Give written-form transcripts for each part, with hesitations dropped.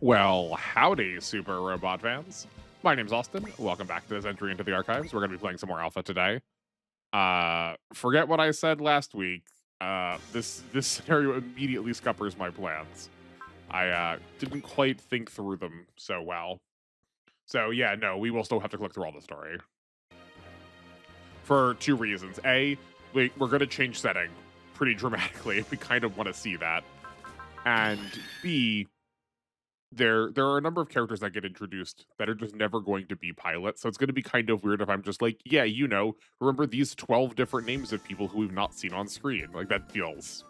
Well, howdy, super robot fans. My name's Austin. Welcome back to this entry into the archives. We're going to be playing some more Alpha today. Forget what I said last week. This scenario immediately scuppers my plans. I didn't quite think through them so well. So yeah, no, we will still have to click through all the story for two reasons. A, we're going to change setting pretty dramatically. We kind of want to see that, and B, there are a number of characters that get introduced that are just never going to be pilots. So it's going to be kind of weird if I'm just like, yeah, remember these 12 different names of people who we've not seen on screen. Like that feels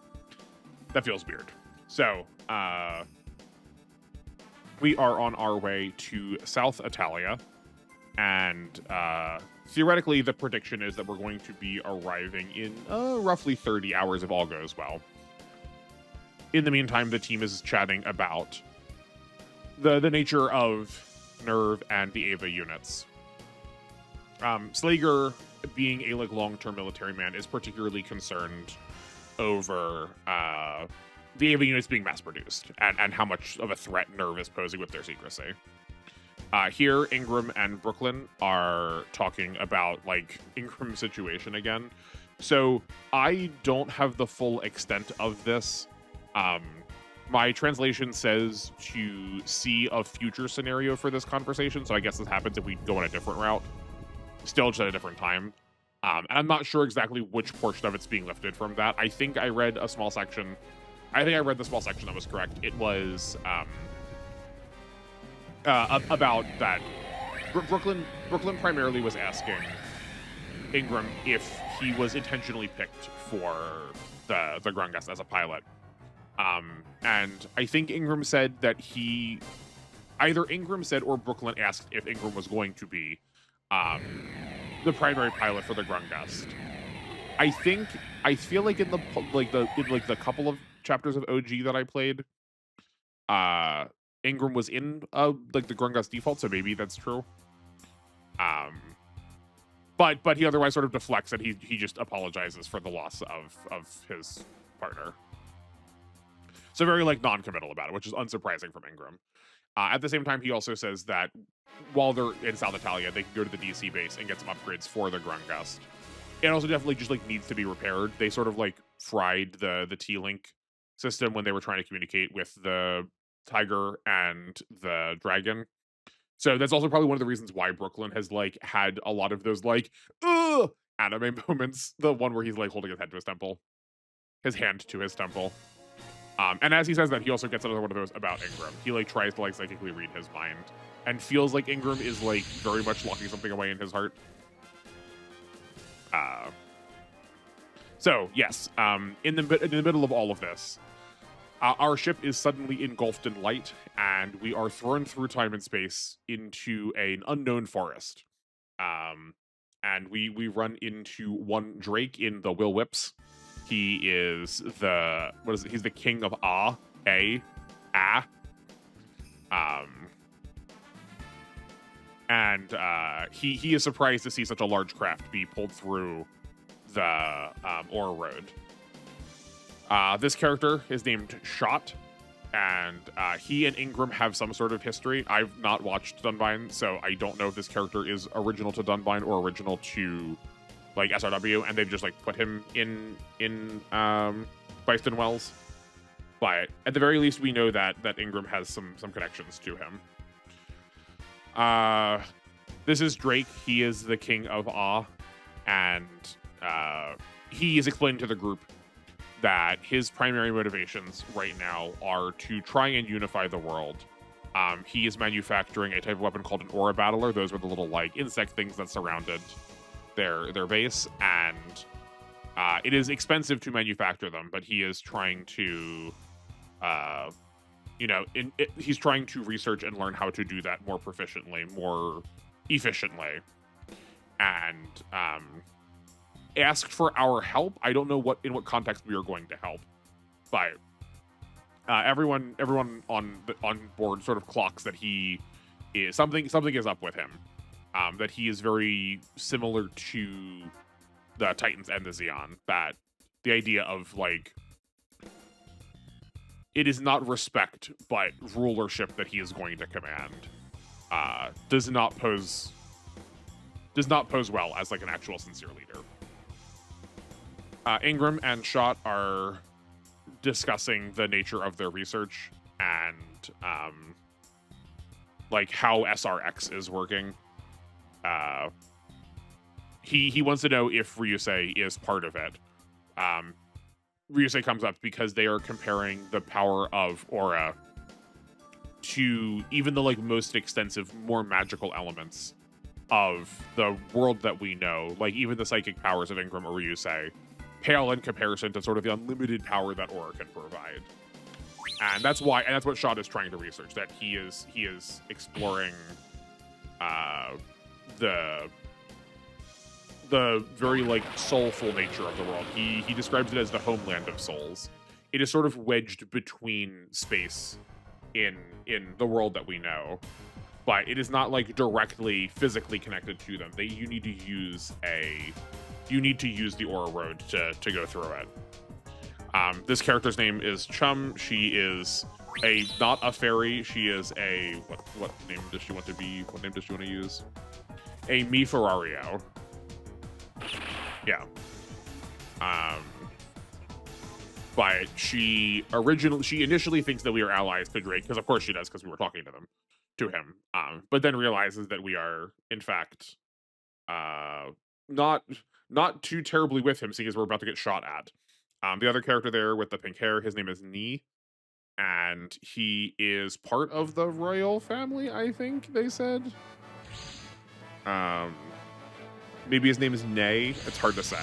weird. So, we are on our way to South Italia, and theoretically the prediction is that we're going to be arriving in roughly 30 hours if all goes well. In the meantime, the team is chatting about the nature of Nerve and the Ava units. Slager, being a long-term military man, is particularly concerned over the Ava units being mass-produced and how much of a threat Nerve is posing with their secrecy. Here, Ingram and Brooklyn are talking about Ingram's situation again. So I don't have the full extent of this. My translation says to see a future scenario for this conversation, so I guess this happens if we go on a different route. Still just at a different time. And I'm not sure exactly which portion of it's being lifted from that. I think I read a small section. I think I read the small section that was correct. It was about that. Brooklyn primarily was asking Ingram if he was intentionally picked for the Grungus as a pilot. And I think Ingram said that either Ingram said or Brooklyn asked if Ingram was going to be the primary pilot for the Grungust. I feel like in the couple of chapters of OG that I played, Ingram was in the Grungust default, so maybe that's true. But he otherwise sort of deflects and he just apologizes for the loss of his partner. So very non-committal about it, which is unsurprising from Ingram. At the same time, he also says that while they're in South Italia, they can go to the DC base and get some upgrades for the Grungust. It also definitely just needs to be repaired. They sort of fried the T-Link system when they were trying to communicate with the Tiger and the Dragon. So that's also probably one of the reasons why Brooklyn has had a lot of those anime moments. The one where he's holding his head to his temple, his hand to his temple. And as he says that, he also gets another one of those about Ingram. He tries to psychically read his mind and feels like Ingram is very much locking something away in his heart. So yes, in the middle of all of this, our ship is suddenly engulfed in light, and we are thrown through time and space into an unknown forest. And we run into one Drake in the Will Whips. He is he's the king of and he is surprised to see such a large craft be pulled through the ore road. This character is named Shot, and he and Ingram have some sort of history. I've not watched Dunbine, so I don't know if this character is original to Dunbine or original to SRW, and they've just put him in Byston Wells. But at the very least, we know that Ingram has some connections to him. This is Drake. He is the king of and he is explaining to the group that his primary motivations right now are to try and unify the world. He is manufacturing a type of weapon called an Aura Battler. Those were the little insect things that surrounded their base, and it is expensive to manufacture them, but he is trying to he's trying to research and learn how to do that more proficiently, more efficiently, and asked for our help. I don't know in what context we are going to help, but everyone on board sort of clocks that he is something is up with him. That he is very similar to the Titans and the Xeon. That the idea of it is not respect, but rulership that he is going to command. Does not pose well as like an actual sincere leader. Ingram and Shot are discussing the nature of their research and like how SRX is working. He wants to know if Ryusei is part of it. Ryusei comes up because they are comparing the power of Aura to even the like most extensive, more magical elements of the world that we know. Like even the psychic powers of Ingram or Ryusei pale in comparison to sort of the unlimited power that Aura can provide. And that's what Shot is trying to research. That he is exploring the very like soulful nature of the world. He describes it as the homeland of souls. It is sort of wedged between space in the world that we know, but it is not like directly physically connected to them. You need to use the Aura Road to go through it. This character's name is Chum. She is not a fairy. She is a what name does she want to be? What name does she want to use? A Mi Ferrario. Yeah. But she initially thinks that we are allies to Drake, because of course she does, because we were talking to him. But then realizes that we are, in fact, not too terribly with him, seeing as we're about to get shot at. The other character there with the pink hair, his name is Ni, and he is part of the royal family, I think they said. Maybe his name is Nay. It's hard to say.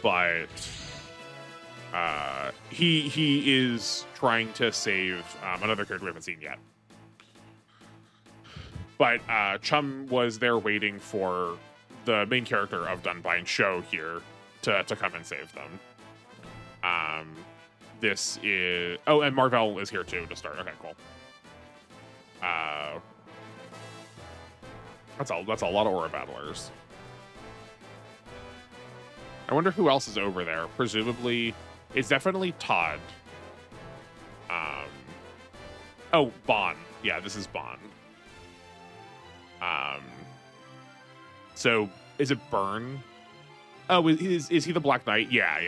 But he is trying to save another character we haven't seen yet. But Chum was there waiting for the main character of Dunbine Show here to come and save them. This is... Oh, and Marvell is here too to start. Okay, cool. That's a lot of Aura battlers. I wonder who else is over there. Presumably, it's definitely Todd. Oh, Bon. Yeah, this is Bon. So is it Burn? Oh, is he the Black Knight? Yeah.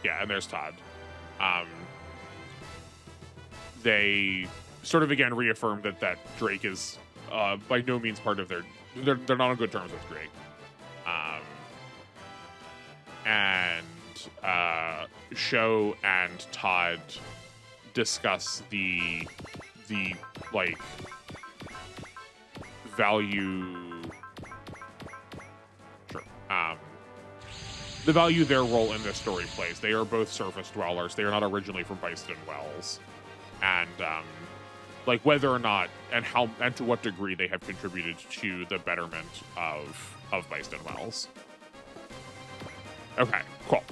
Yeah, and there's Todd. They sort of again reaffirmed that Drake is by no means part of they're not on good terms with Drake. And Sho and Todd discuss the like value. Sure. The value their role in this story plays. They are both surface dwellers. They are not originally from Byston Wells, and like whether or not and how and to what degree they have contributed to the betterment of Byston Wells. Okay, cool.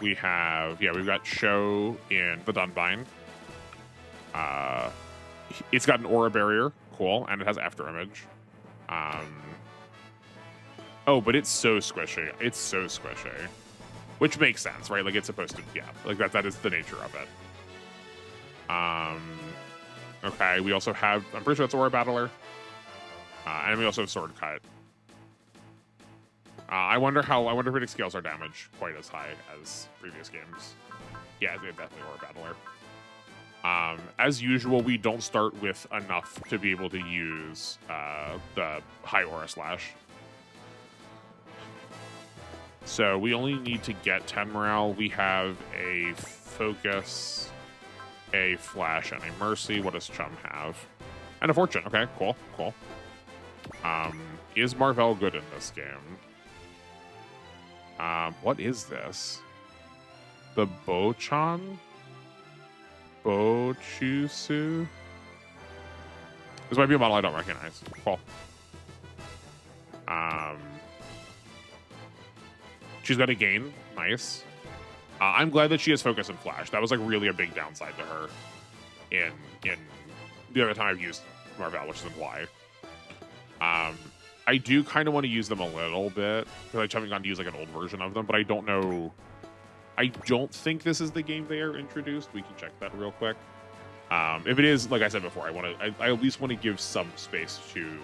We've got Sho in the Dunbine. It's got an aura barrier, cool, and it has after image. Oh, but it's so squishy. It's so squishy, which makes sense, right? Like it's supposed to, yeah, like that is the nature of it. Okay, we also have, I'm pretty sure that's Aura Battler. And we also have Sword Cut. I wonder if it scales our damage quite as high as previous games. Yeah, it's definitely Aura Battler. As usual, we don't start with enough to be able to use the high Aura Slash. So we only need to get 10 morale. We have a Focus, a Flash, and a Mercy. What does Chum have? And a Fortune. Okay, cool. Is Marvell good in this game? What is this? The Bochan? Bochusu? This might be a model I don't recognize. Cool. She's got a gain. Nice. I'm glad that she has Focus and Flash. That was like really a big downside to her in the other time I've used Marvell, which is why. I do kind of want to use them a little bit because I just haven't gotten to use like an old version of them, but I don't know. I don't think this is the game they are introduced. We can check that real quick. If it is, like I said before, I at least want to give some space to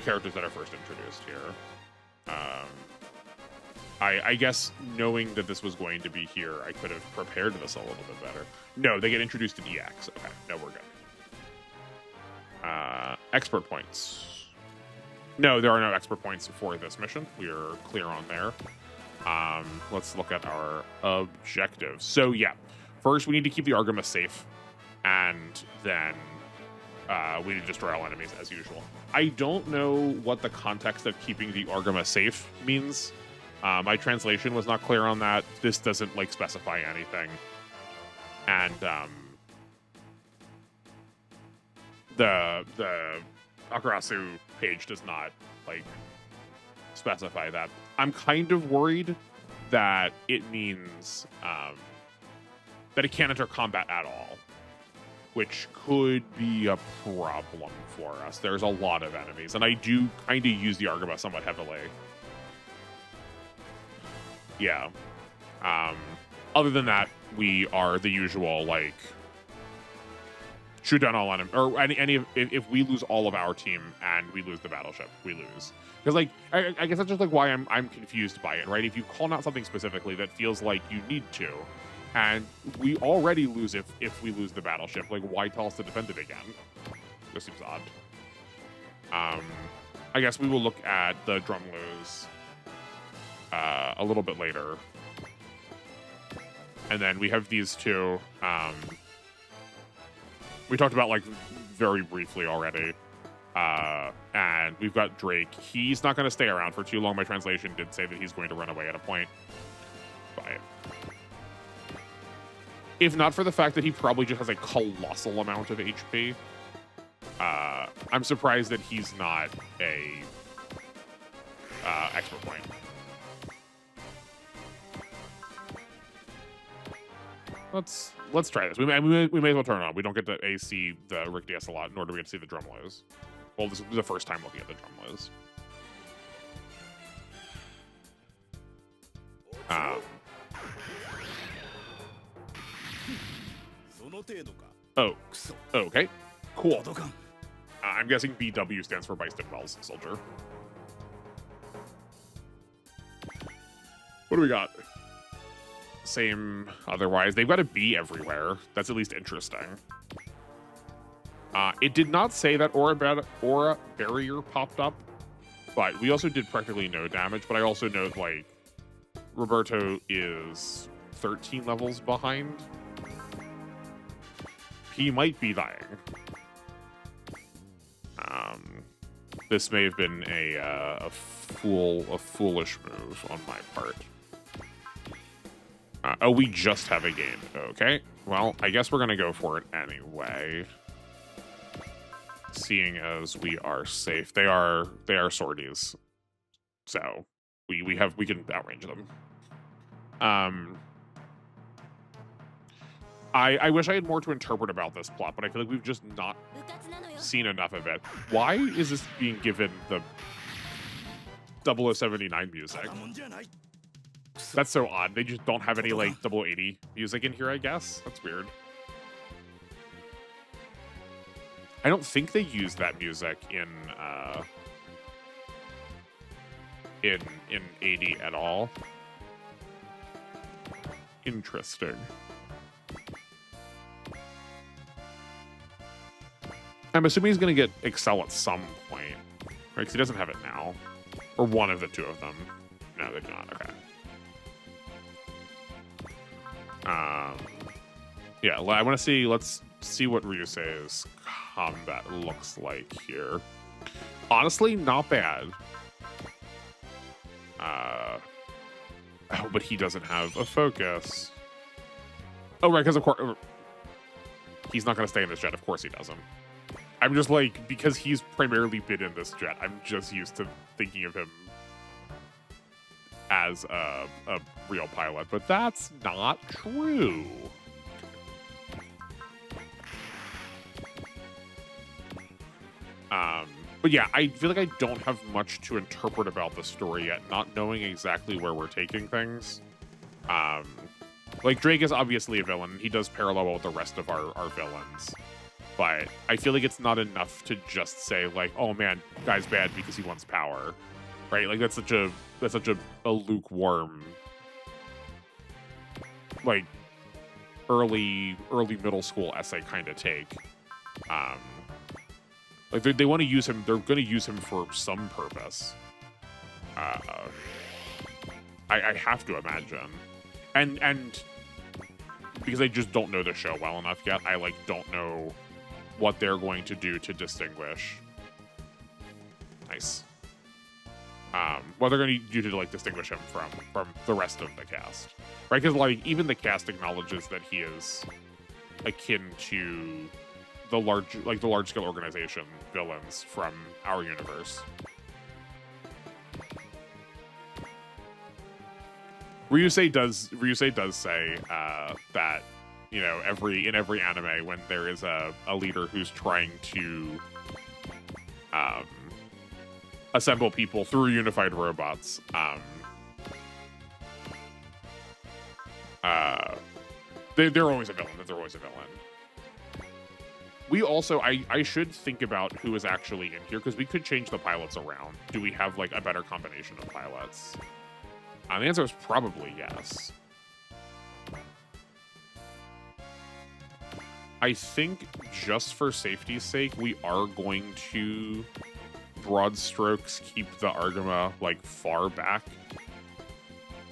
characters that are first introduced here. I guess knowing that this was going to be here, I could have prepared this a little bit better. No, they get introduced in EX. Okay, no, we're good. Expert points. No, there are no expert points for this mission. We are clear on there. Let's look at our objectives. So yeah, first we need to keep the Artemis safe, and then we need to destroy all enemies as usual. I don't know what the context of keeping the Artemis safe means. My translation was not clear on that. This doesn't like specify anything, and the Akarasu page does not like specify that. I'm kind of worried that it means that it can't enter combat at all, which could be a problem for us. There's a lot of enemies, and I do kind of use the Argama somewhat heavily. Yeah. Other than that, we are the usual, like, shoot down all enemies, or if we lose all of our team and we lose the battleship, we lose. Because, like, I guess that's just, like, why I'm confused by it, right? If you call out something specifically that feels like you need to, and we already lose if we lose the battleship, like, why tell us to defend it again? This seems odd. I guess we will look at the Drumloos a little bit later. And then we have these two. We talked about, like, very briefly already. And we've got Drake. He's not going to stay around for too long. My translation did say that he's going to run away at a point. But if not for the fact that he probably just has a colossal amount of HP, I'm surprised that he's not a expert point. Let's try this. We may as well turn it on. We don't get to AC the Rick DS a lot, nor do we get to see the Drumloos. Well, this is the first time looking at the Drumloos. Oh, okay, cool. I'm guessing BW stands for Byston Wells Soldier. What do we got? Same otherwise. They've got a B everywhere. That's at least interesting. It did not say that aura barrier popped up, but we also did practically no damage. But I also know, like, Roberto is 13 levels behind. He might be dying. This may have been a foolish move on my part. Oh, we just have a game. Okay. Well, I guess we're gonna go for it anyway. Seeing as we are safe, they are sorties, so we can outrange them. I wish I had more to interpret about this plot, but I feel like we've just not seen enough of it. Why is this being given the 0079 music? That's so odd. They just don't have any, like, 0080 music in here, I guess. That's weird. I don't think they use that music in 80 at all. Interesting. I'm assuming he's going to get Excel at some point, right? Because he doesn't have it now. Or one of the two of them. No, they do not. Okay. Yeah, I want to see, let's see what Ryusei's combat looks like here. Honestly, not bad. Oh, but he doesn't have a focus. Oh, right, because of course, he's not going to stay in this jet. Of course he doesn't. I'm just like, because he's primarily been in this jet, I'm just used to thinking of him as a real pilot, but that's not true. But But yeah, I feel like I don't have much to interpret about the story yet, not knowing exactly where we're taking things. Like, Drake is obviously a villain. He does parallel with the rest of our villains. But I feel like it's not enough to just say, like, oh man, guy's bad because he wants power. Right? Like, that's such a lukewarm, like, early middle school essay kind of take. Like, they want to use him, they're going to use him for some purpose. I have to imagine. And because I just don't know the show well enough yet, I, like, don't know what they're going to do to distinguish. Nice. What they're going to do to, like, distinguish him from the rest of the cast. Right? Because, like, even the cast acknowledges that he is akin to the large-scale organization villains from our universe. Ryusei does say that, you know, in every anime, when there is a leader who's trying to assemble people through unified robots, they're always a villain. They're always a villain. We also, I should think about who is actually in here, because we could change the pilots around. Do we have, like, a better combination of pilots? The answer is probably yes. I think just for safety's sake, we are going to broad strokes keep the Argama, like, far back.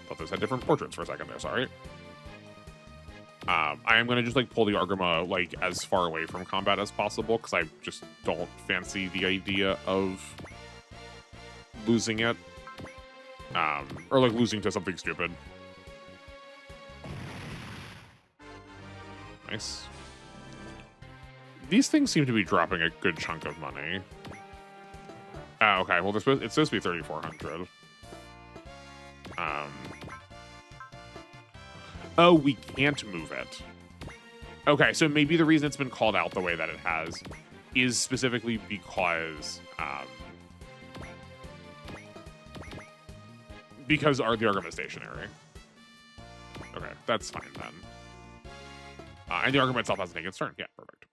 Thought those had different portraits for a second there, sorry. I am going to just, like, pull the Argama, like, as far away from combat as possible, because I just don't fancy the idea of losing it. Or, like, losing to something stupid. Nice. These things seem to be dropping a good chunk of money. Oh, okay, well, it's supposed to be 3,400. Oh, we can't move it. Okay, so maybe the reason it's been called out the way that it has is specifically because the Argama is stationary. Okay, that's fine then. And the Argama itself hasn't taken its turn. Yeah, perfect.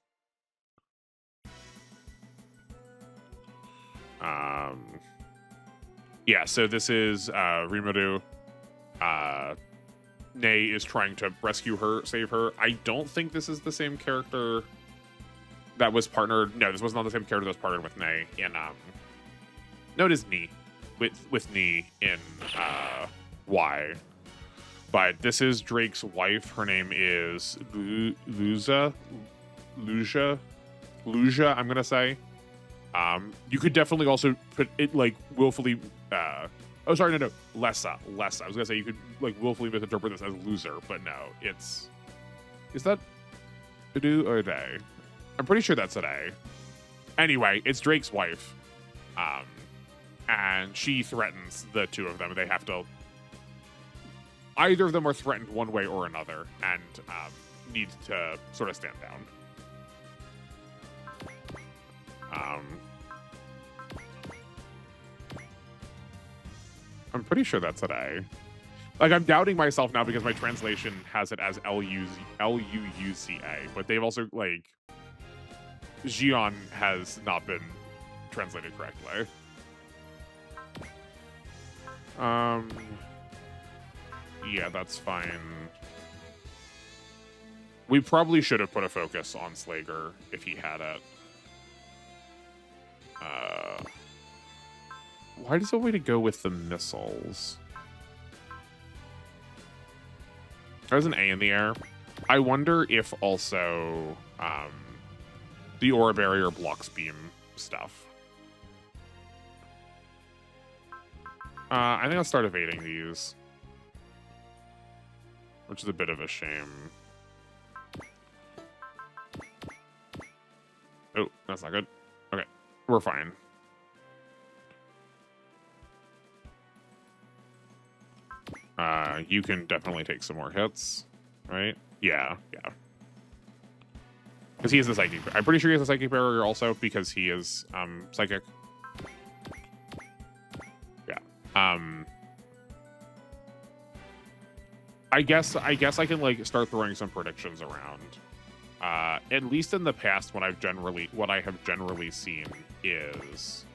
Yeah, so this is Rimuru. Nei is trying to rescue her, save her. I don't think this is the same character that was partnered. No, this was not the same character that was partnered with Nei in no, it is Nei. With Nei in Y. But this is Drake's wife. Her name is Luja, I'm gonna say. You could definitely also put it, like, willfully oh, sorry, no, Lessa. I was gonna say you could, like, willfully misinterpret this as loser, but no, is that a do or a day? I'm pretty sure that's a day. Anyway, it's Drake's wife. And she threatens the two of them. They have to, either of them are threatened one way or another, and need to sort of stand down. I'm pretty sure that's an A. Like, I'm doubting myself now because my translation has it as Luuca, but they've also, like, Xion has not been translated correctly. Yeah, that's fine. We probably should have put a focus on Slager if he had it. Why does it way to go with the missiles? There's an A in the air. I wonder if also the aura barrier blocks beam stuff. I think I'll start evading these, which is a bit of a shame. Oh, that's not good. Okay, we're fine. You can definitely take some more hits, right? Yeah. Because he has the psychic. I'm pretty sure he has a psychic barrier also because he is psychic. Um, I guess I can like start throwing some predictions around. At least in the past, what I have generally seen is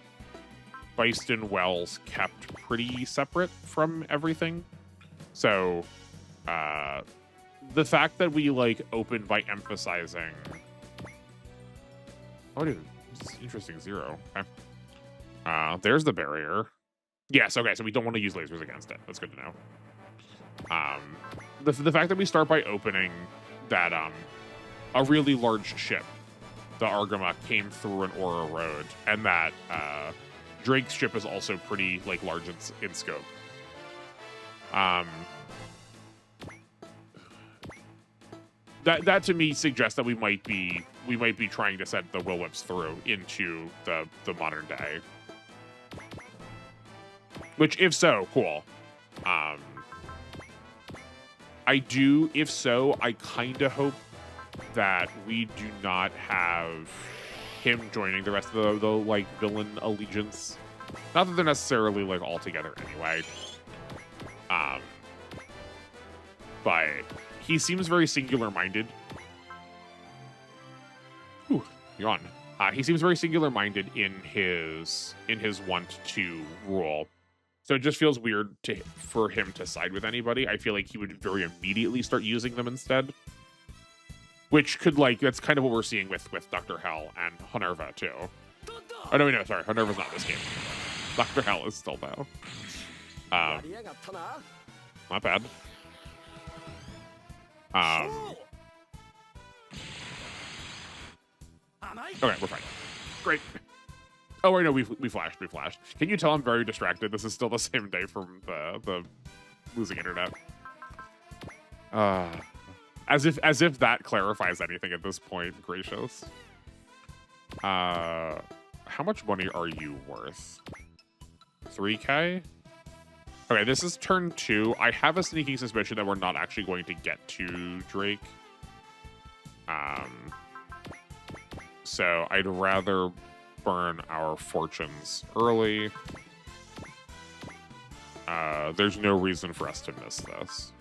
Byston Wells kept pretty separate from everything. So, the fact that we like opened by emphasizing, oh, dude, this is interesting 0. Okay. There's the barrier. Yes. Okay. So we don't want to use lasers against it. That's good to know. The fact that we start by opening that a really large ship, the Argama, came through an Aura road, and that Drake's ship is also pretty like large in scope. That to me suggests that we might be trying to send the Will Whips through into the modern day. Which, if so, cool. If so, I kind of hope that we do not have him joining the rest of the like villain allegiance. Not that they're necessarily like all together anyway. But he seems very singular-minded. Ooh, yawn. He seems very singular-minded in his want to rule. So it just feels weird for him to side with anybody. I feel like he would very immediately start using them instead. Which could, like, that's kind of what we're seeing with Dr. Hell and Honerva, too. Oh, no, sorry. Honerva's not this game. Dr. Hell is still though. Not bad. Okay, we're fine. Great. Oh, wait, no, we flashed. Can you tell I'm very distracted? This is still the same day from the losing internet. As if that clarifies anything at this point, gracious. How much money are you worth? 3K? Okay, this is turn 2. I have a sneaking suspicion that we're not actually going to get to Drake. So I'd rather burn our fortunes early. There's no reason for us to miss this.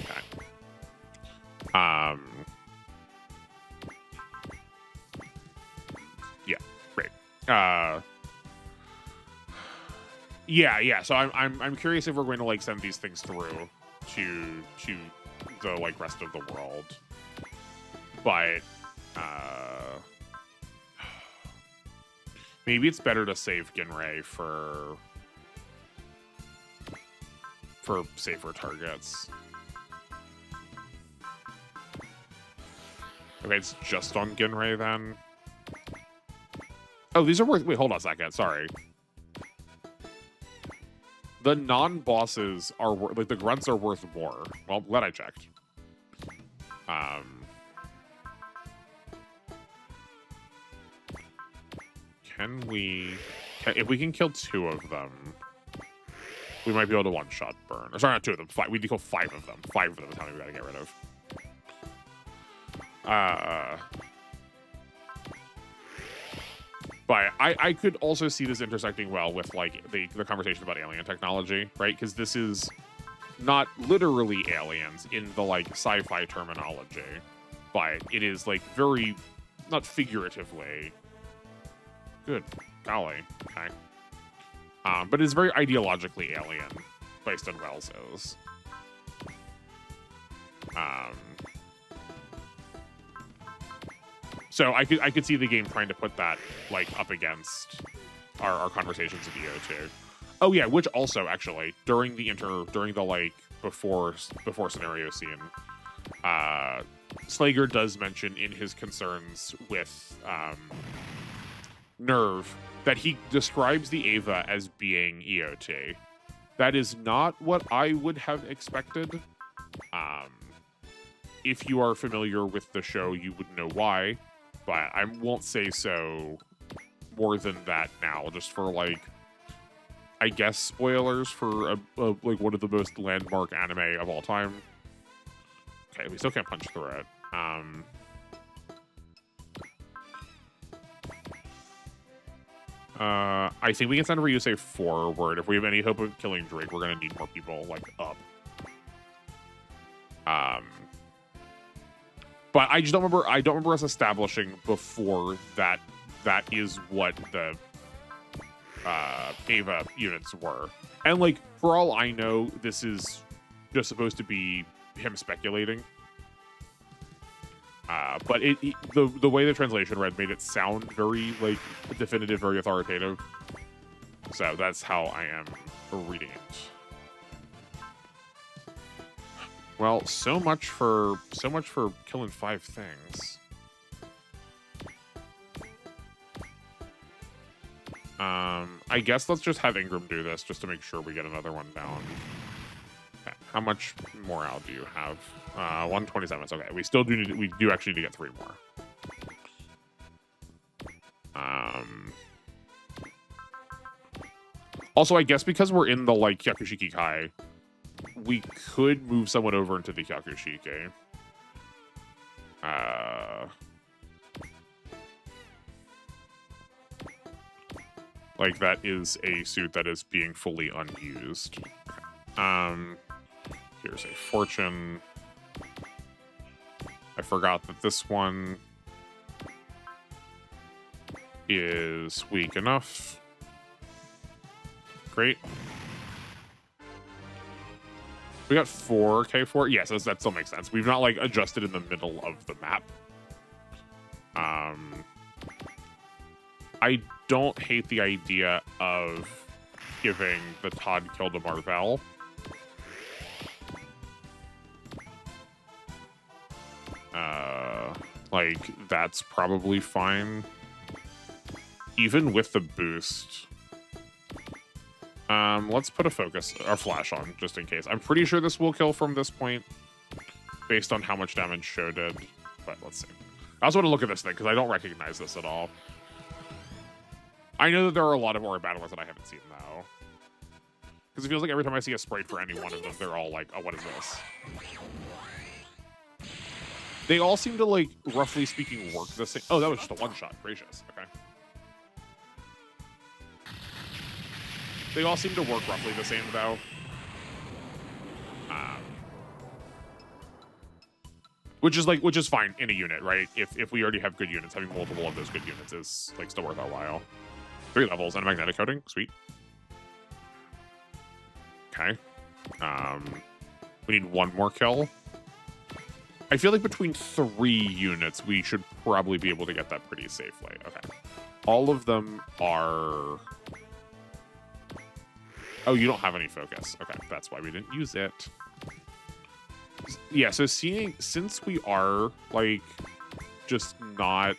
Okay. Yeah, great. Yeah. So I'm curious if we're going to like send these things through to the like rest of the world. But maybe it's better to save Ginrei for safer targets. Okay, it's just on Ginrei then. Oh, these are worth. Wait, hold on a second. Sorry. The non-bosses are like the grunts are worth more. Well, glad I checked. If we can kill 2 of them, we might be able to one-shot burn. Or sorry, not 2 of them. 5. We need to kill 5 of them. 5 of them is how many we gotta get rid of. But I could also see this intersecting well with like the conversation about alien technology, right? Because this is not literally aliens in the like sci-fi terminology, but it is like very, not figuratively. Good golly, okay. But it's very ideologically alien, Byston Wells is. So I could see the game trying to put that like up against our conversations with EO2. Oh yeah, which also actually during the like before scenario scene, Slager does mention in his concerns with Nerve that he describes the Ava as being EOT. That is not what I would have expected. If you are familiar with the show, you would know why, but I won't say so more than that now, just for like, I guess, spoilers for like one of the most landmark anime of all time. Okay, we still can't punch through it. I think we can send Ryusei forward. If we have any hope of killing Drake, we're gonna need more people like up. But I just don't remember. I don't remember us establishing before that that is what the Ava units were. And like, for all I know, this is just supposed to be him speculating. But the way the translation read made it sound very like definitive, very authoritative. So that's how I am reading it. Well, so much for killing 5 things. I guess let's just have Ingram do this just to make sure we get another one down. Okay. How much morale do you have? 127. It's okay. We still do need. We do actually need to get 3 more. Also, I guess because we're in the like Kyakushiki Kai, we could move someone over into the Kyakushiki. Like that is a suit that is being fully unused. Here's a fortune. I forgot that this one is weak enough. Great. We got 4 K4. Yes, that still makes sense. We've not like adjusted in the middle of the map. I don't hate the idea of giving the Todd kill to Marvell. Like, that's probably fine. Even with the boost. Let's put a focus, or flash on, just in case. I'm pretty sure this will kill from this point, based on how much damage Sho did. But let's see. I also want to look at this thing, because I don't recognize this at all. I know that there are a lot of Aura battlers that I haven't seen, though. Because it feels like every time I see a sprite for any one of them, they're all like, oh, what is this? They all seem to, like, roughly speaking, work the same. Oh, that was just a one-shot. Gracious. Okay. They all seem to work roughly the same, though. Which is fine in a unit, right? If we already have good units, having multiple of those good units is, like, still worth our while. 3 levels and a magnetic coating. Sweet. Okay. We need 1 more kill. I feel like between 3 units, we should probably be able to get that pretty safely. Okay. All of them are... Oh, you don't have any focus. Okay, that's why we didn't use it. Yeah, so since we are, like, just not...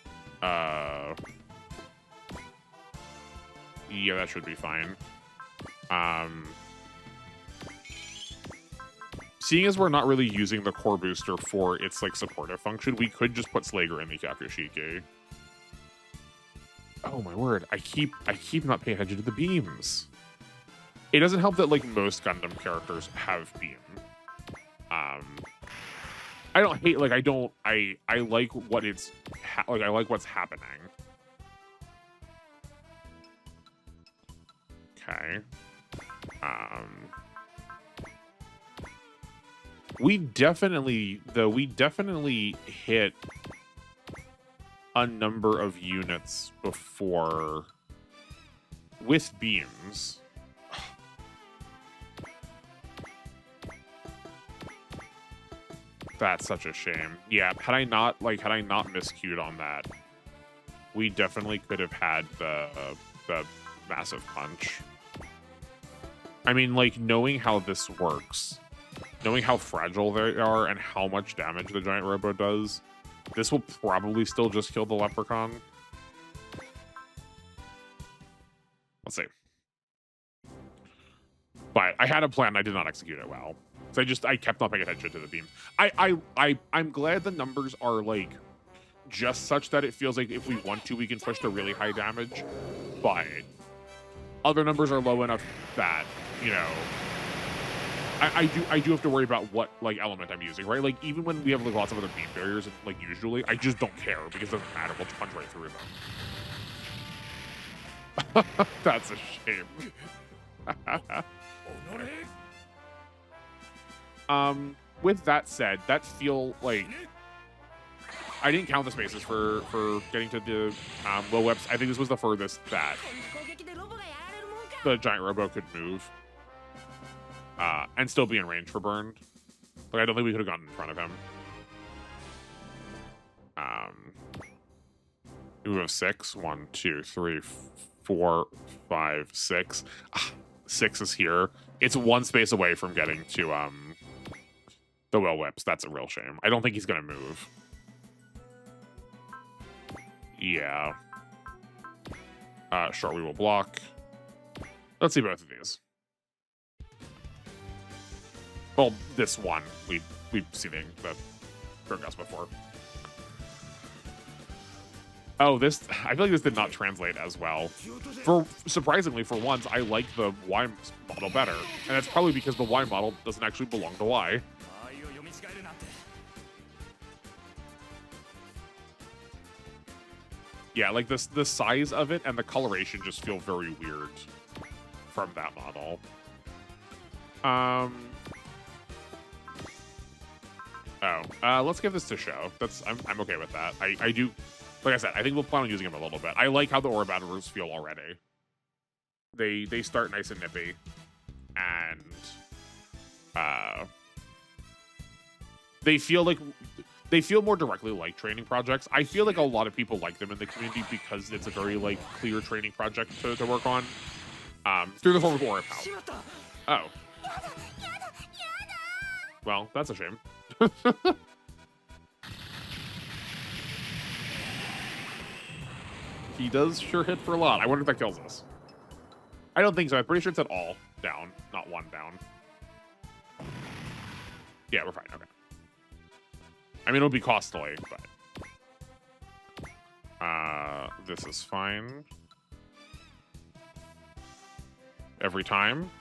Yeah, that should be fine. Seeing as we're not really using the core booster for its like supportive function, we could just put Slager in the Kyakushiki. Oh my word! I keep not paying attention to the beams. It doesn't help that like most Gundam characters have beam. I don't hate like I like what it's like. I like what's happening. Okay. We definitely hit a number of units before with beams. That's such a shame. Yeah, had I not miscued on that, we definitely could have had the massive punch. I mean, like, knowing how this works, knowing how fragile they are and how much damage the giant robo does, this will probably still just kill the leprechaun. Let's see. But I had a plan. I did not execute it well. So I kept not paying attention to the beam. I'm glad the numbers are like just such that it feels like if we want to, we can push to really high damage. But other numbers are low enough that, you know, I do have to worry about what like element I'm using, right? Like even when we have like lots of other beam barriers, like usually I just don't care because it doesn't matter. We'll punch right through them. That's a shame. With that said, that feel like I didn't count the spaces for getting to the low webs. I think this was the furthest that the giant robo could move and still be in range for burn. Like I don't think we could have gotten in front of him. We have 6. 1, 2, 3, 4, 5, 6. 6 is here. It's one space away from getting to the will whips. That's a real shame. I don't think he's gonna move. Yeah. Sure, we will block. Let's see both of these. Well, this one we've seen the Grimgust before. Oh, this I feel like this did not translate as well. Surprisingly, for once, I like the Y model better, and that's probably because the Y model doesn't actually belong to Y. Yeah, like this, the size of it and the coloration just feel very weird from that model. Let's give this to Show. I'm okay with that. I do, like I said, I think we'll plan on using him a little bit. I like how the aura battlers feel already. They start nice and nippy, and they feel more directly like training projects. I feel like a lot of people like them in the community because it's a very like clear training project to work on through the form of aura power. Oh. Well, that's a shame. He does sure hit for a lot. I wonder if that kills us. I don't think so. I'm pretty sure it's at all down, not 1 down. Yeah, we're fine. Okay. I mean, it'll be costly, but this is fine. Every time,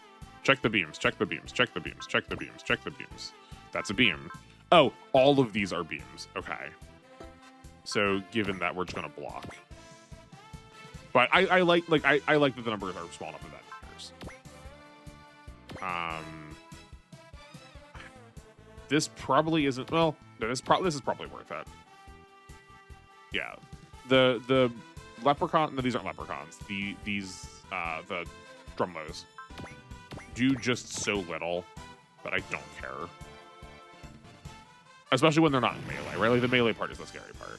check the beams, check the beams, check the beams, check the beams, check the beams. That's a beam. Oh, all of these are beams. Okay. So given that, we're just gonna block. But I like that the numbers are small enough that matters. This probably isn't. Well, no, this is probably worth it. Yeah, the leprechaun. No, these aren't leprechauns. The drumlos do just so little that I don't care. Especially when they're not in melee, right? Like the melee part is the scary part.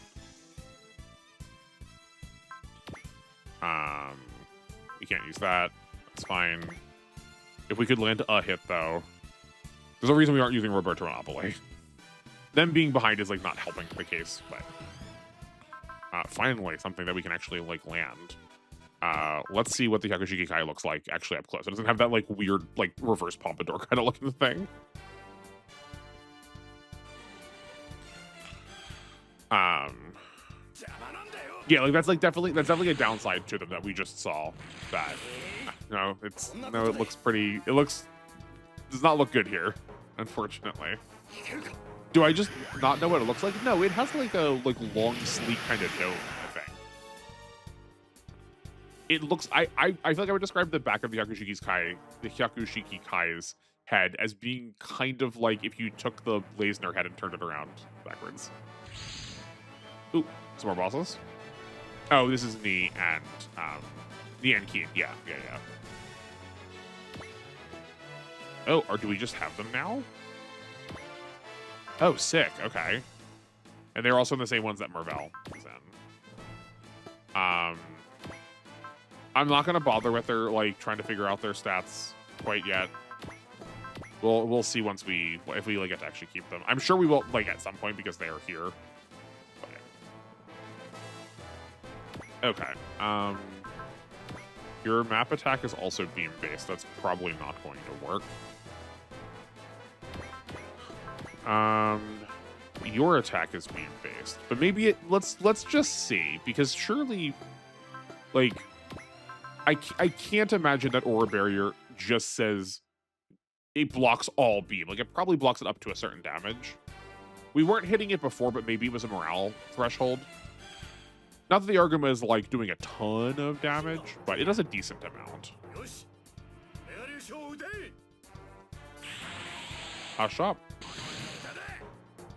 We can't use that. That's fine. If we could land a hit, though, there's a reason we aren't using Roberto Monopoly. Them being behind is like not helping the case, but finally something that we can actually like land. Let's see what the Hyakushiki Kai looks like actually up close. It doesn't have that like weird like reverse pompadour kind of looking thing. Yeah, like that's definitely a downside to them that we just saw. That it looks pretty. Does not look good here, unfortunately. Do I just not know what it looks like? No, it has like a long, sleek kind of dome thing. It looks. I feel like I would describe the back of the Hyakushiki Kai's head as being kind of like if you took the Leisner head and turned it around backwards. Ooh, some more bosses. Oh, this is Ni and Keen. Yeah. Oh, or do we just have them now? Oh, sick. Okay. And they're also in the same ones that Marvell is in. I'm not gonna bother with their like trying to figure out their stats quite yet. We'll see once if we like get to actually keep them. I'm sure we will like at some point because they are here. Okay. Your map attack is also beam based. That's probably not going to work. Your attack is beam based, but maybe let's just see, because surely, like, I can't imagine that Aura Barrier just says it blocks all beam. Like, it probably blocks it up to a certain damage. We weren't hitting it before, but maybe it was a morale threshold. Not that the Argama is like doing a ton of damage, but it does a decent amount. Shop.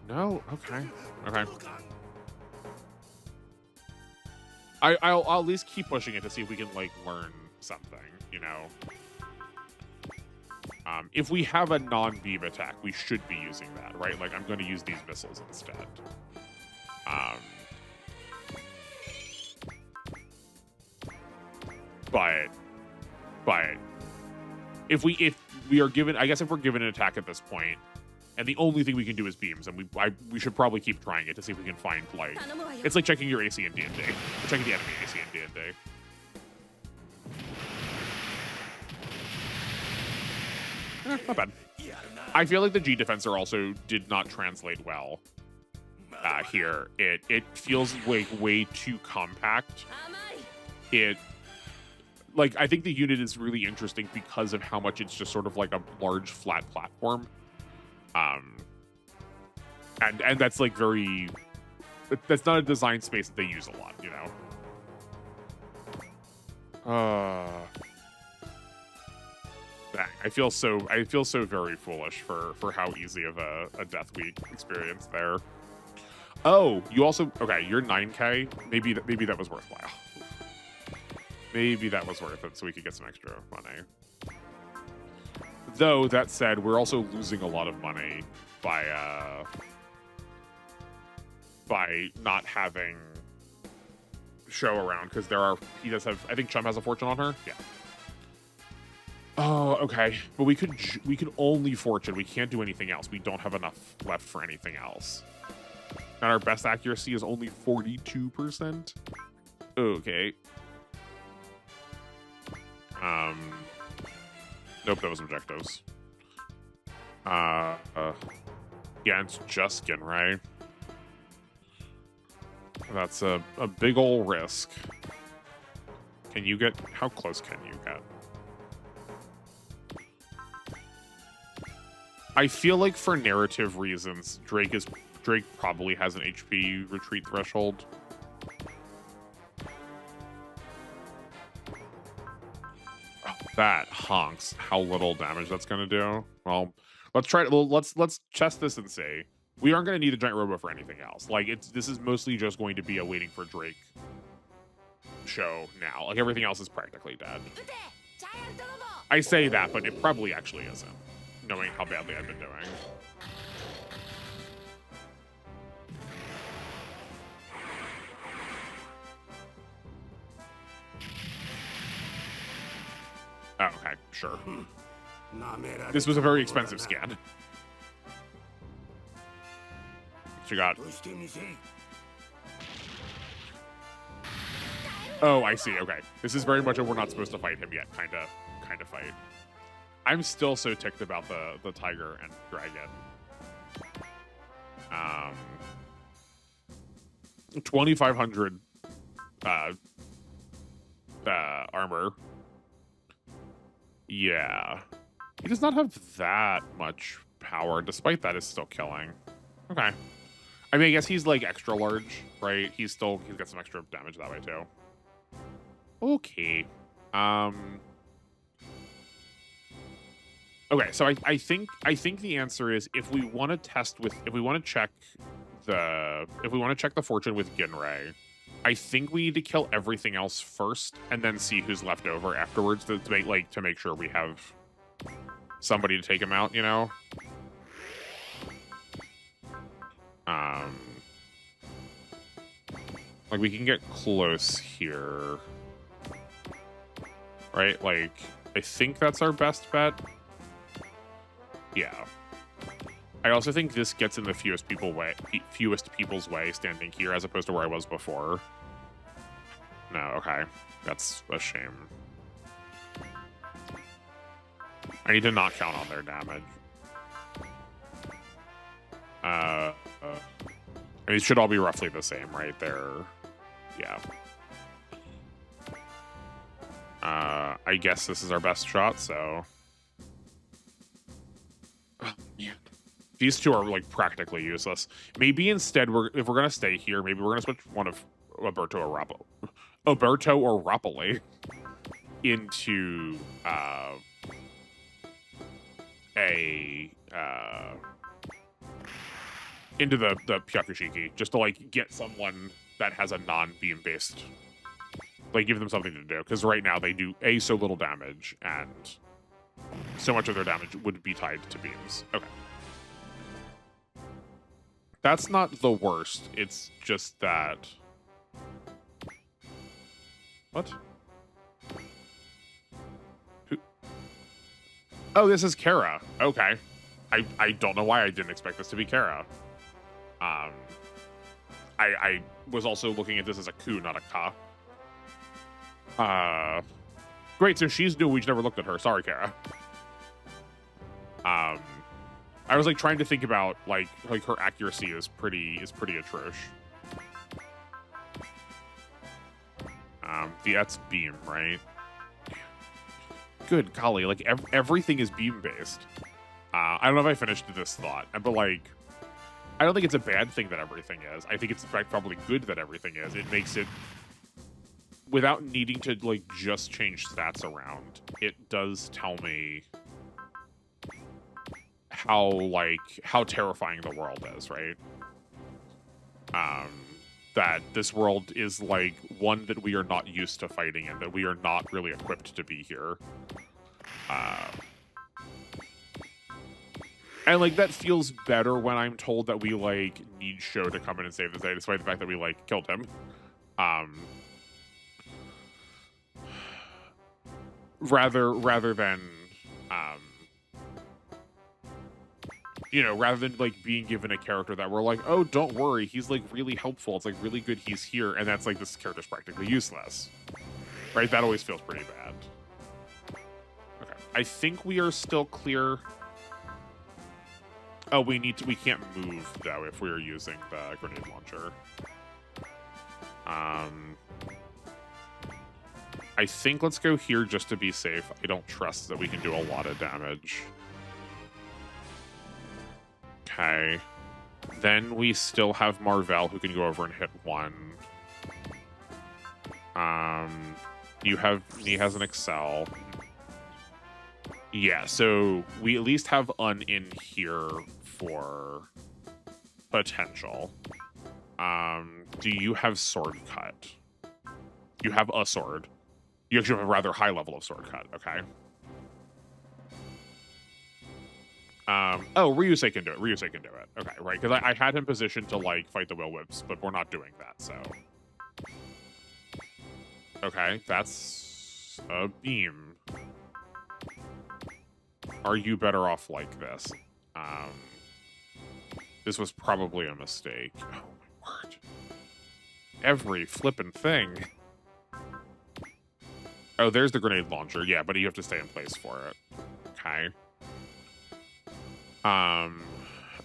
No, okay. Okay. I'll at least keep pushing it to see if we can like learn something, you know. If we have a non-beam attack, we should be using that, right? Like I'm going to use these missiles instead. But if we are given, I guess if we're given an attack at this point, and the only thing we can do is beams, and we should probably keep trying it to see if we can find like, it's like checking your AC in D&D, checking the enemy AC in D&D. Not bad. I feel like the G defensor also did not translate well here. It feels like way too compact. I think the unit is really interesting because of how much it's just sort of like a large flat platform. And that's like that's not a design space that they use a lot, you know? Dang, I feel so very foolish for how easy of a death we experienced there. Oh, you also, okay, you're 9K. Maybe that was worthwhile. Maybe that was worth it so we could get some extra money. Though, that said, we're also losing a lot of money by not having Show around, because he does have, I think Chum has a fortune on her? Yeah. Oh, okay. But we could only fortune. We can't do anything else. We don't have enough left for anything else. And our best accuracy is only 42%. Okay. Nope, that was objectives. Yeah, it's just Ginrai. That's a big ol' risk. Can you get, how close can you get? I feel like for narrative reasons, Drake probably has an HP retreat threshold. Oh, that honks how little damage that's gonna do. Well, let's try. Well, let's test this and see. We aren't gonna need a giant robo for anything else. Like this is mostly just going to be a waiting for Drake show now. Like everything else is practically dead. I say that, but it probably actually isn't, knowing how badly I've been doing. Oh, okay, sure. This was a very expensive scan. What you got? Oh, I see. Okay, this is very much a we're not supposed to fight him yet kind of fight. I'm still so ticked about the tiger and dragon. 2,500 armor. Yeah, he does not have that much power. Despite that, is still killing. Okay, I mean, I guess he's like extra large, right? He's got some extra damage that way too. Okay. Okay, so I think the answer is if we want to check the fortune with Ginrai, I think we need to kill everything else first and then see who's left over afterwards to make sure we have somebody to take him out, you know? Like we can get close here. Right? Like I think that's our best bet. Yeah. I also think this gets in the fewest people's way standing here as opposed to where I was before. No, okay. That's a shame. I need to not count on their damage. I mean, it should all be roughly the same, right? Yeah. I guess this is our best shot, so... Oh, man. These two are like practically useless. Maybe instead if we're gonna stay here, maybe we're gonna switch one of or Rapoli into into the Pyakushiki, just to like get someone that has a non-beam based, like give them something to do, because right now they do so little damage and so much of their damage would be tied to beams. Okay. That's not the worst. It's just that... What? Who? Oh, this is Kara. Okay. I don't know why I didn't expect this to be Kara. I was also looking at this as a ku, not a ka. Great, so she's new. We just never looked at her. Sorry, Kara. I was like trying to think about like her accuracy is pretty atrocious. That's beam, right? Good golly, like everything is beam based. I don't know if I finished this thought, but like, I don't think it's a bad thing that everything is. I think it's in fact probably good that everything is. It makes it, without needing to like just change stats around, it does tell me how terrifying the world is, right? That this world is like one that we are not used to fighting in, that we are not really equipped to be here. And like that feels better when I'm told that we like need Sho to come in and save the day, despite the fact that we like killed him. Rather than you know, rather than like being given a character that we're like, oh, don't worry, he's like really helpful. It's like really good he's here, and that's like this character's practically useless. Right? That always feels pretty bad. Okay. I think we are still clear. Oh, we can't move though if we are using the grenade launcher. I think let's go here just to be safe. I don't trust that we can do a lot of damage. Okay. Then we still have Marvell who can go over and hit one. He has an Excel. Yeah, so we at least have in here for potential. Do you have sword cut? You have a sword. You actually have a rather high level of sword cut, okay. Oh, Ryusei can do it. Ryusei can do it. Okay, right, because I had him positioned to, like, fight the Will Whips, but we're not doing that, so. Okay, that's a beam. Are you better off like this? This was probably a mistake. Oh, my word. Every flippin' thing. Oh, there's the grenade launcher. Yeah, but you have to stay in place for it. Okay.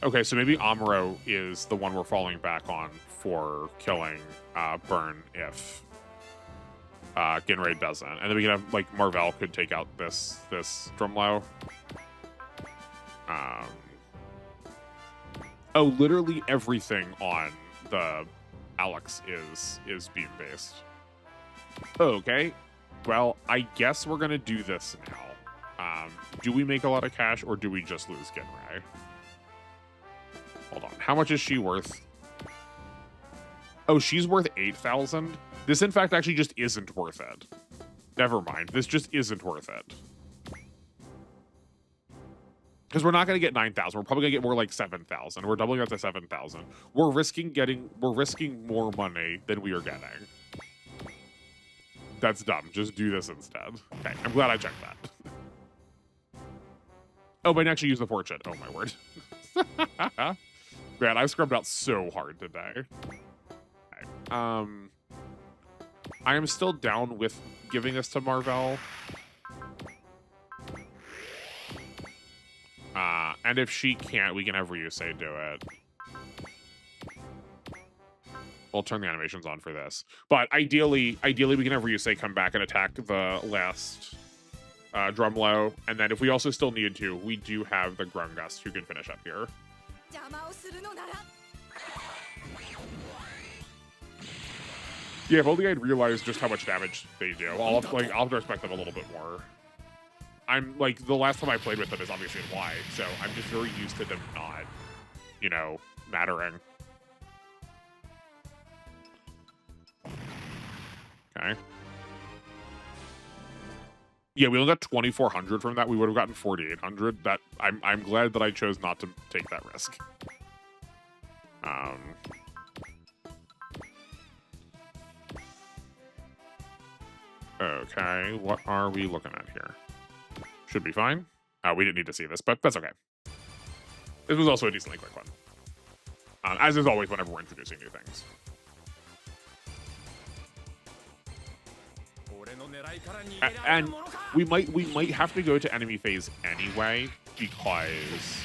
Okay, so maybe Amuro is the one we're falling back on for killing Burn if Genraid doesn't. And then we can have, like, Marvell could take out this Drumlow. Oh, literally everything on the Alex is beam-based. Okay. Well, I guess we're gonna do this now. Do we make a lot of cash, or do we just lose Genrai? Hold on. How much is she worth? Oh, she's worth 8,000? This, in fact, actually just isn't worth it. Never mind. This just isn't worth it. Because we're not going to get 9,000. We're probably going to get more like 7,000. We're doubling up to 7,000. We're risking more money than we are getting. That's dumb. Just do this instead. Okay, I'm glad I checked that. Oh, but I actually use the fortune. Oh, my word. Man, I've scrubbed out so hard today. Okay. I am still down with giving this to Marvell. And if she can't, we can have Ryusei do it. We'll turn the animations on for this. But ideally we can have Ryusei come back and attack the last Drumlow. And then if we also still needed to, we do have the Grungust who can finish up here. Yeah, if only I'd realized just how much damage they do. I'll have to respect them a little bit more. I'm like, the last time I played with them is obviously in Y, so I'm just very used to them not, you know, mattering. Okay. Yeah, we only got 2,400 from that. We would have gotten 4,800. That I'm glad that I chose not to take that risk. Okay, what are we looking at here? Should be fine. We didn't need to see this, but that's okay. This was also a decently quick one. As is always whenever we're introducing new things. And we might have to go to enemy phase anyway, because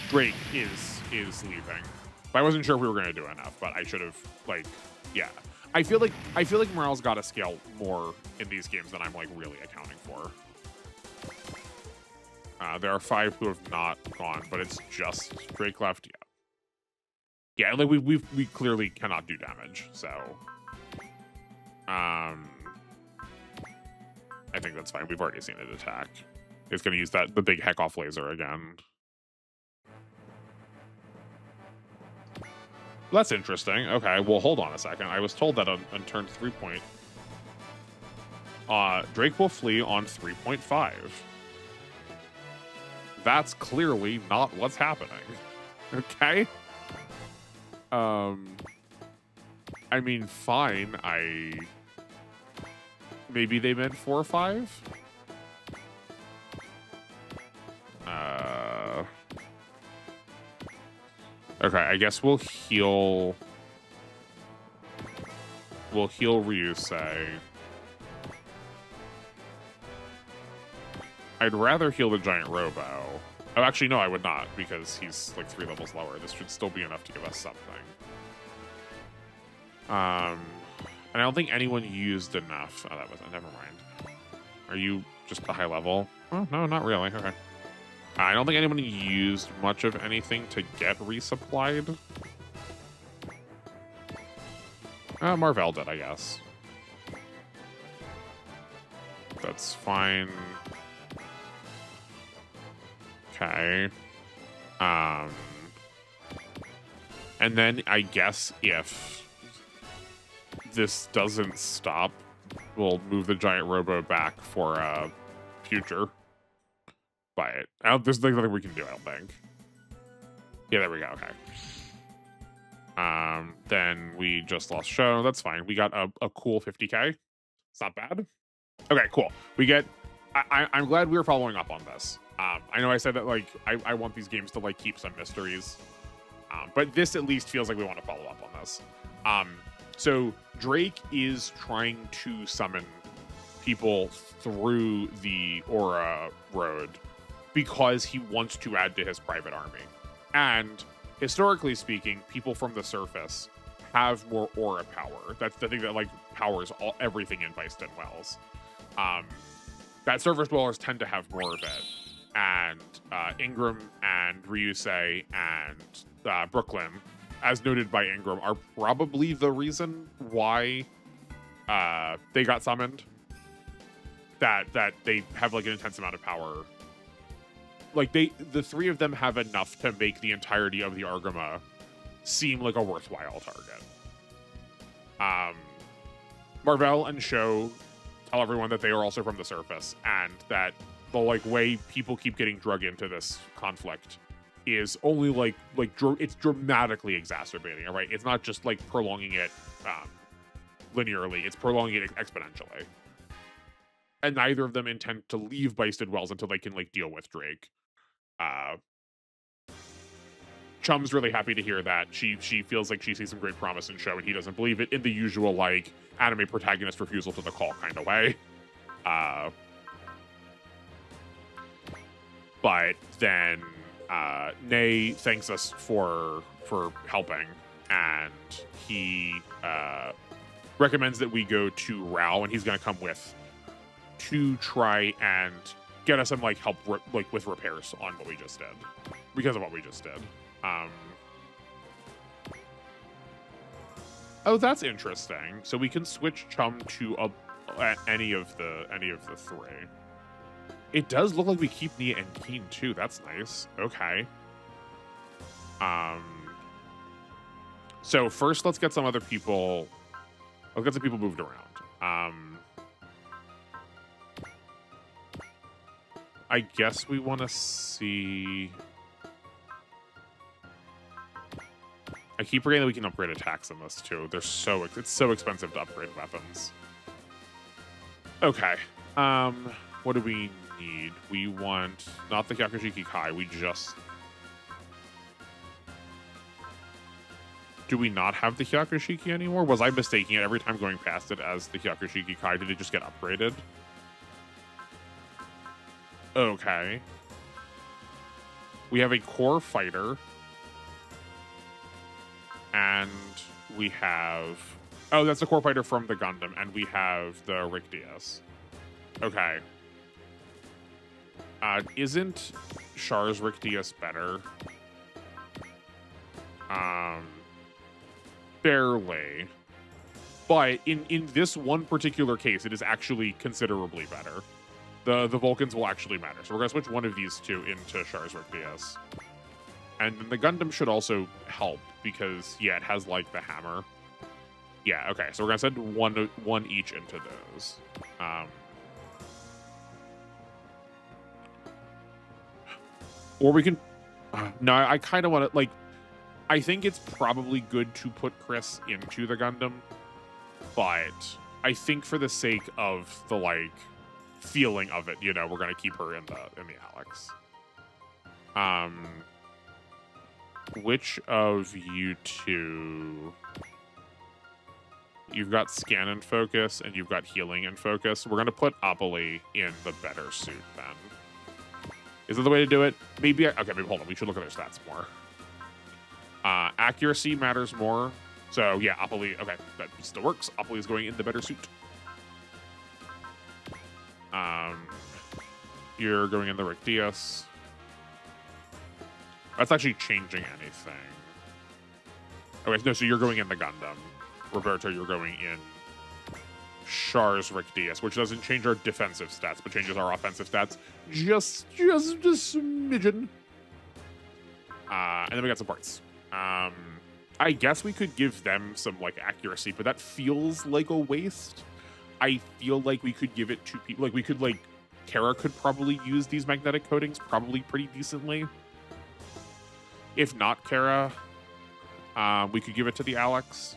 Drake is leaving. But I wasn't sure if we were going to do enough, but I should have, like, yeah. I feel like morale's got to scale more in these games than I'm like really accounting for. There are 5 who have not gone, but it's just Drake left. Yeah, like we clearly cannot do damage, so I think that's fine. We've already seen it attack. It's going to use the big heck off laser again. That's interesting. Okay, well, hold on a second. I was told that on turn 3 point, Drake will flee on 3.5. That's clearly not what's happening. Okay? I mean, fine. Maybe they meant 4 or 5? Okay, I guess we'll heal Ryusei. I'd rather heal the giant Robo. Oh, actually, no, I would not, because he's like 3 levels lower. This should still be enough to give us something. And I don't think anyone used enough. Oh, that was, never mind. Are you just a high level? Oh, no, not really. Okay. I don't think anyone used much of anything to get resupplied. Marvell did, I guess. That's fine. Okay. And then I guess if this doesn't stop, we'll move the giant Robo back for future. But there's nothing we can do, I don't think. Yeah, there we go. Okay. Then we just lost show. That's fine. We got a cool 50k. It's not bad. Okay, cool. We get. I'm glad we were following up on this. I know I said that like I want these games to like keep some mysteries, but this at least feels like we want to follow up on this. So Drake is trying to summon people through the Aura Road because he wants to add to his private army. And historically speaking, people from the surface have more aura power. That's the thing that like powers everything in Byston Wells. That surface dwellers tend to have more of it. And Ingram and Ryusei and Brooklyn, as noted by Ingram, are probably the reason why they got summoned. That they have like an intense amount of power. Like the 3 of them have enough to make the entirety of the Argama seem like a worthwhile target. Marvell and Sho tell everyone that they are also from the surface, and that the like way people keep getting drug into this conflict is only it's dramatically exacerbating it, right? It's not just like prolonging it linearly, it's prolonging it exponentially. And neither of them intend to leave Byston Wells until they can like deal with Drake. Chum's really happy to hear that. She feels like she sees some great promise in Sho, and he doesn't believe it, in the usual like anime protagonist refusal to the call kind of way. But then Nay thanks us for helping, and he recommends that we go to Rao, and he's going to come with to try and get us some like help with repairs on what we just did, because of what we just did. Oh, that's interesting. So we can switch Chum to any of the three. It does look like we keep Nia and Keen too. That's nice. Okay. So first, let's get some other people. Let's get some people moved around. I guess we want to see. I keep forgetting that we can upgrade attacks in this too. It's so expensive to upgrade weapons. Okay. What do we need? We want not the Hyakushiki Kai. We just. Do we not have the Hyakushiki anymore? Was I mistaking it every time going past it as the Hyakushiki Kai? Did it just get upgraded? Okay. We have a core fighter. And we have... Oh, that's the core fighter from the Gundam. And we have the Rick DS. Okay. Isn't Char's Rick DS better? Barely. But in this one particular case, it is actually considerably better. The Vulcans will actually matter. So we're going to switch one of these two into Char's Rick DS. And then the Gundam should also help because, yeah, it has, like, the hammer. Yeah, okay. So we're going to send one each into those. Or we can... no, I kind of want to, like... I think it's probably good to put Chris into the Gundam. But I think for the sake of the, like, feeling of it, you know, we're going to keep her in the Alex. Which of you two... You've got scan and focus, and you've got healing and focus. We're going to put Apolly in the better suit, then. Is that the way to do it? Maybe... Okay, maybe hold on. We should look at their stats more. Accuracy matters more. So, yeah, Apolly... Okay, that still works. Apolly is going in the better suit. You're going in the Rick DS. That's actually changing anything. Okay, no, so you're going in the Gundam. Roberto, you're going in Char's Rick DS, which doesn't change our defensive stats, but changes our offensive stats just a smidgen. And then we got some parts. I guess we could give them some, like, accuracy, but that feels like a waste. I feel like we could give it to people. Like, we could, like, Kara could probably use these magnetic coatings probably pretty decently. If not Kara, we could give it to the Alex.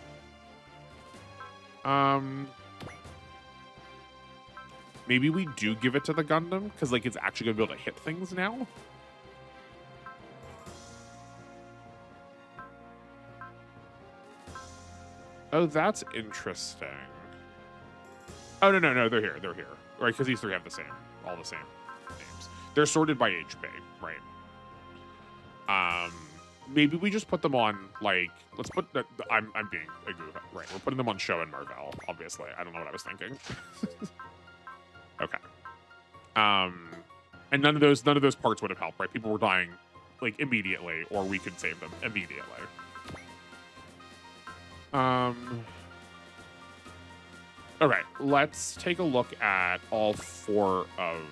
Maybe we do give it to the Gundam, because, like, it's actually going to be able to hit things now. Oh, that's interesting. Oh, no, they're here. Right, because these three have all the same names. They're sorted by HP, right? Maybe we just put them on, like, let's put the I'm being a goof, right? We're putting them on Show and Marvel, obviously. I don't know what I was thinking. Okay. And none of those parts would have helped, right? People were dying, like, immediately, or we could save them immediately. Okay, let's take a look at all four of...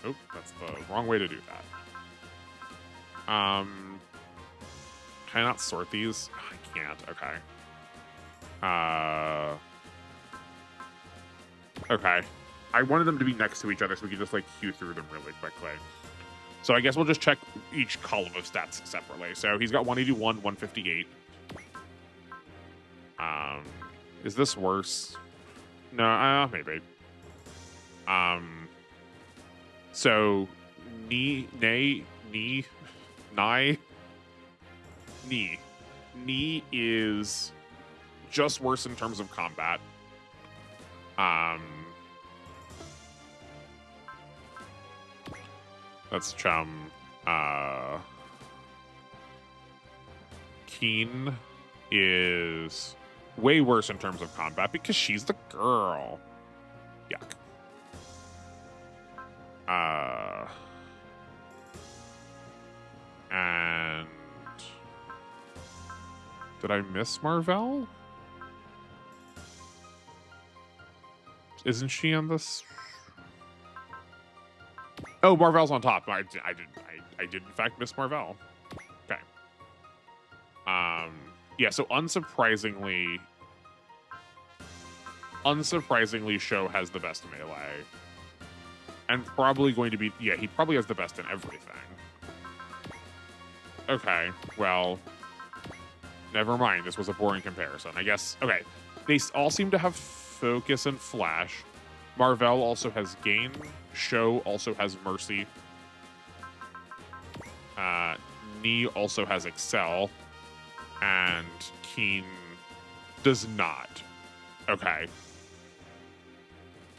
Oh, that's the wrong way to do that. Can I not sort these? I can't. Okay. Okay. I wanted them to be next to each other so we could just, like, hew through them really quickly. So I guess we'll just check each column of stats separately. So he's got 181, 158. Is this worse? No, maybe. So, Knee is just worse in terms of combat. That's Chum. Keen is way worse in terms of combat because she's the girl. Yuck. And did I miss Marvell? Isn't she on this? Oh, Marvel's on top. I did in fact miss Marvel. Okay. Yeah, so unsurprisingly, Sho has the best melee. And probably going to be, yeah, he probably has the best in everything. Okay, well, never mind. This was a boring comparison. I guess, okay. They all seem to have focus and flash. Marvel also has gain. Sho also has mercy. Ni also has excel. And Keen does not. Okay.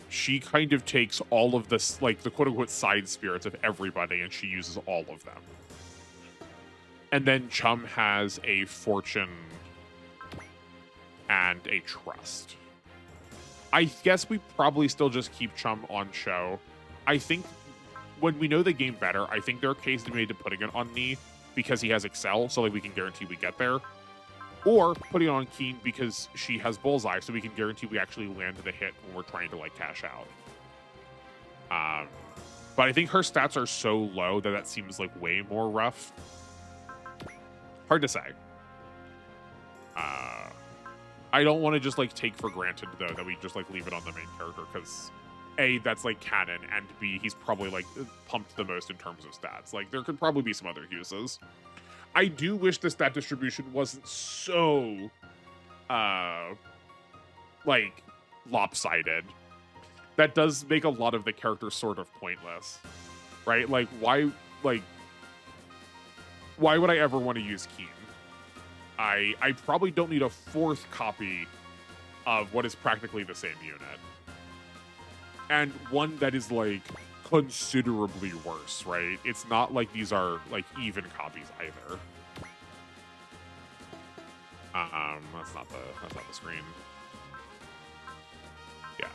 She kind of takes all of this, like, the quote-unquote side spirits of everybody, and she uses all of them. And then Chum has a fortune and a trust. I guess we probably still just keep Chum on Sho. I think when we know the game better, I think there are cases to be made to putting it on Ni because he has excel, so like we can guarantee we get there. Or putting it on Keen because she has bullseye, so we can guarantee we actually land the hit when we're trying to like cash out. But I think her stats are so low that seems like way more rough. Hard to say. I don't want to just like take for granted though that we just like leave it on the main character because A, that's like canon, and B, he's probably like pumped the most in terms of stats. Like there could probably be some other uses. I do wish the stat distribution wasn't so like lopsided. That does make a lot of the characters sort of pointless. Right? Like why would I ever want to use Keen? I probably don't need a fourth copy of what is practically the same unit. And one that is like considerably worse, right? It's not like these are like even copies either. That's not the screen. Yeah.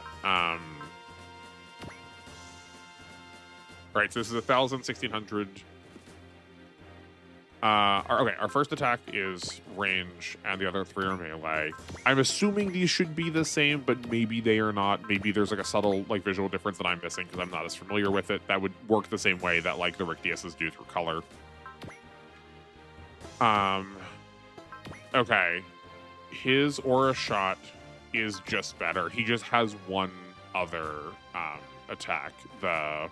Right, so this is 1,000, 1,600. Okay, our first attack is range, and the other three are melee. I'm assuming these should be the same, but maybe they are not. Maybe there's like a subtle like visual difference that I'm missing because I'm not as familiar with it. That would work the same way that like the Rictiuses do through color. Okay. His aura shot is just better. He just has one other attack, the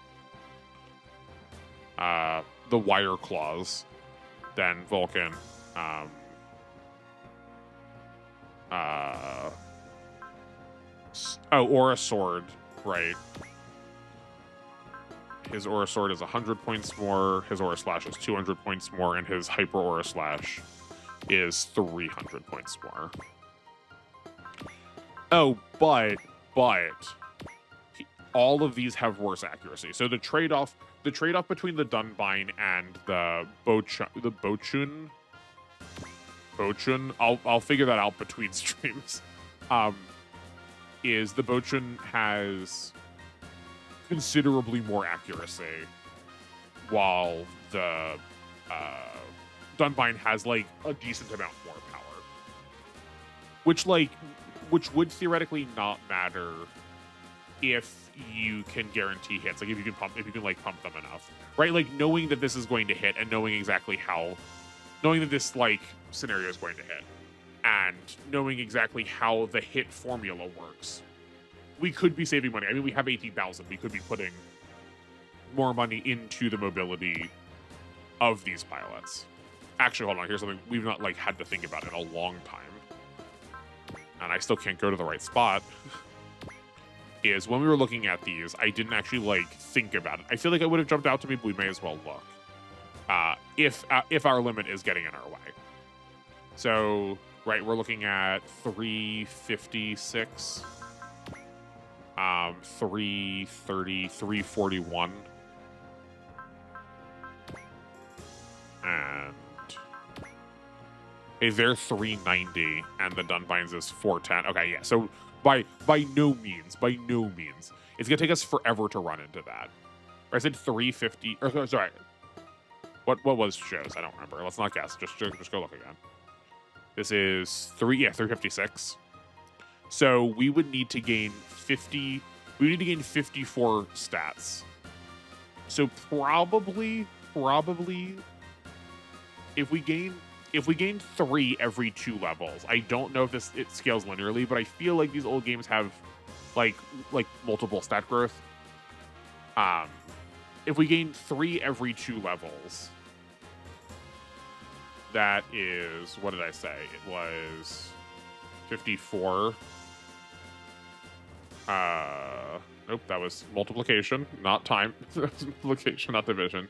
wire claws. Then Vulcan. Aura Sword, right. His Aura Sword is 100 points more, his Aura Slash is 200 points more, and his Hyper Aura Slash is 300 points more. Oh, but all of these have worse accuracy. So the trade-off between the Dunbine and the Bochun, I'll figure that out between streams. Is the Bochun has considerably more accuracy, while the Dunbine has like a decent amount more power, which would theoretically not matter if you can guarantee hits, like if you can pump them enough, right? Like knowing that this is going to hit and knowing that this like scenario is going to hit, and knowing exactly how the hit formula works, we could be saving money. I mean, we have 18,000. We could be putting more money into the mobility of these pilots. Actually, hold on. Here's something we've not like had to think about in a long time, and I still can't go to the right spot. Is when we were looking at these, I didn't actually like think about it. I feel like it would have jumped out to me, but we may as well look. If our limit is getting in our way. So, right, we're looking at 356, 330, 341, and they're 390, and the Dunbines is 410. Okay, yeah. So by no means, it's gonna take us forever to run into that. I said 350. Or sorry. What was shows? I don't remember. Let's not guess. Just go look again. This is 356. So we would need to gain 50. We need to gain 54 stats. So probably if we gain 3 every 2 levels. I don't know if it scales linearly, but I feel like these old games have like multiple stat growth. If we gain 3 every 2 levels, that is, what did I say? It was 54. Nope, that was multiplication, not time. Multiplication, not division.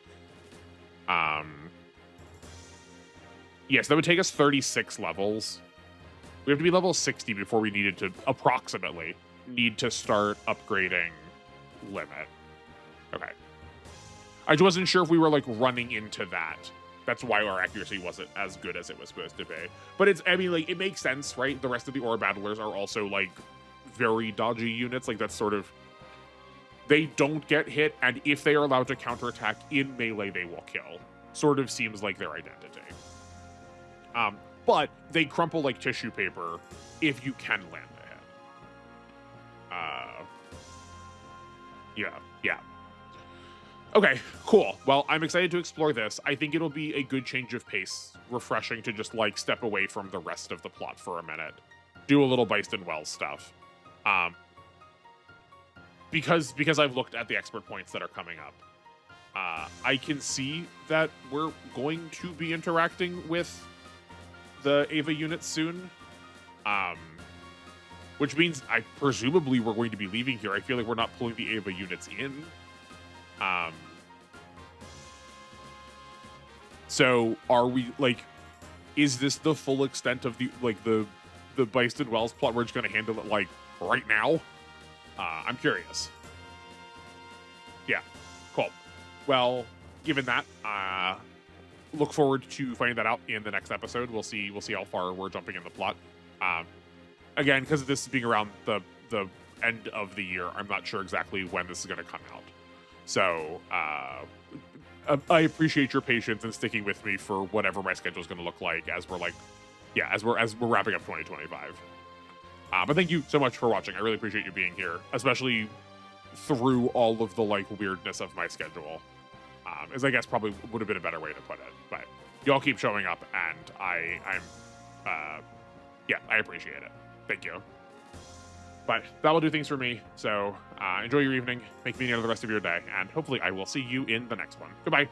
Yes, that would take us 36 levels. We have to be level 60 before we needed to approximately need to start upgrading limit. Okay. I just wasn't sure if we were like running into that. That's why our accuracy wasn't as good as it was supposed to be. But it's, I mean, like, it makes sense, right? The rest of the aura battlers are also like very dodgy units. Like, that's sort of, they don't get hit, and if they are allowed to counterattack in melee, they will kill. Sort of seems like their identity. But they crumple like tissue paper if you can land a hit. Yeah. Okay, cool. Well, I'm excited to explore this. I think it'll be a good change of pace, refreshing to just like step away from the rest of the plot for a minute, do a little Byston Wells stuff. Because I've looked at the expert points that are coming up. I can see that we're going to be interacting with the Ava units soon. Which means presumably we're going to be leaving here. I feel like we're not pulling the Ava units in. So are we, like, is this the full extent of the Byston Wells plot? We're just going to handle it like right now? I'm curious. Yeah, cool. Well, given that, look forward to finding that out in the next episode. We'll see how far we're jumping in the plot. Again, because of this being around the end of the year, I'm not sure exactly when this is going to come out. So I appreciate your patience and sticking with me for whatever my schedule is going to look like as we're wrapping up 2025. But thank you so much for watching. I really appreciate you being here, especially through all of the like weirdness of my schedule. As I guess probably would have been a better way to put it. But y'all keep showing up, and I appreciate it. Thank you. But that will do things for me. So enjoy your evening, make meaning of the rest of your day, and hopefully I will see you in the next one. Goodbye.